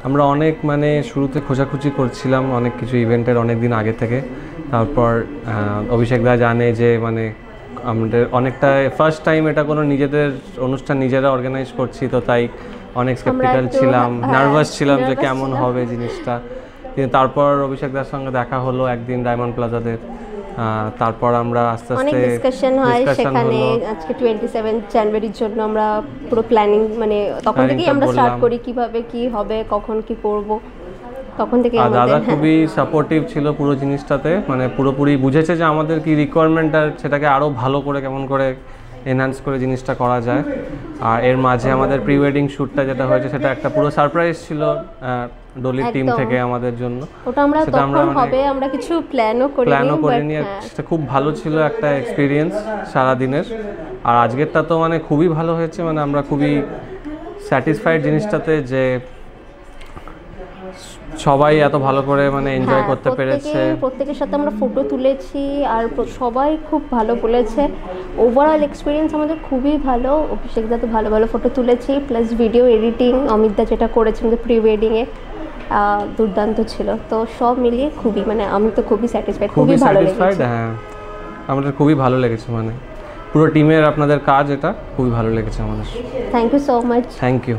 আমরা অনেক মানে শুরুতে খোঁজাখুঁজি করছিলাম অনেক কিছু ইভেন্টের অনেক দিন আগে থেকে। তারপর অভিষেক দা জানে যে মানে আমাদের অনেকটা ফার্স্ট টাইম এটা কোনো নিজেদের অনুষ্ঠান নিজেরা অর্গানাইজ করছি, তো তাই অনেক স্কেপটিক্যাল ছিলাম, নার্ভাস ছিলাম যে কেমন হবে জিনিসটা। কিন্তু তারপর অভিষেক দার সঙ্গে দেখা হলো একদিন ডায়মন্ড প্লাজাতে। তারপর আমরা আস্তে আস্তে অনেক ডিসকাশন হয় সেখানে। আজকে 27 জানুয়ারির জন্য আমরা পুরো প্ল্যানিং মানে তখন থেকেই আমরা স্টার্ট করি কিভাবে কি হবে, কখন কি করব, তখন থেকে আমাদের দাদা খুবই সাপোর্টিভ ছিল পুরো জিনিসটাতে, মানে পুরোপুরি বুঝেছে যে আমাদের কি রিকোয়ারমেন্ট আর সেটাকে আরও ভালো করে কেমন করে এনহ্যান্স করে জিনিসটা করা যায়। আর এর মাঝে আমাদের প্রি ওয়েডিং শ্যুটটা যেটা হয়েছে সেটা একটা পুরো সারপ্রাইজ ছিল ডলির টিম থেকে আমাদের জন্য। ওটা আমরা তখন হবে আমরা কিছু প্ল্যানও করিনি, সেটা খুব ভালো ছিল একটা এক্সপিরিয়েন্স সারা দিনের। আর আজকেরটা তো মানে খুবই ভালো হয়েছে, মানে আমরা খুবই স্যাটিসফাইড জিনিসটাতে যে সবাই এত ভালো করে মানে এনজয় করতে পেরেছে। প্রত্যেকের সাথে আমরা ফটো তুলেছি আর সবাই খুব ভালো বলেছে। ওভারঅল এক্সপিরিয়েন্স আমাদের খুবই ভালো। অভিষেক দা তো ভালো ভালো ফটো তুলেছি, প্লাস ভিডিও এডিটিং অমিত দা যেটা করেছেন প্রি ওয়েডিংয়ে দুর্দান্ত ছিল। তো সব মিলিয়ে খুবই মানে আমি তো খুবই স্যাটিসফাইড, খুবই ভালো লেগেছে। হ্যাঁ আমাদের খুবই ভালো লেগেছে, মানে পুরো টিমের আপনাদের কাজ এটা খুবই ভালো লেগেছে আমাদের। Thank you so much. Thank you.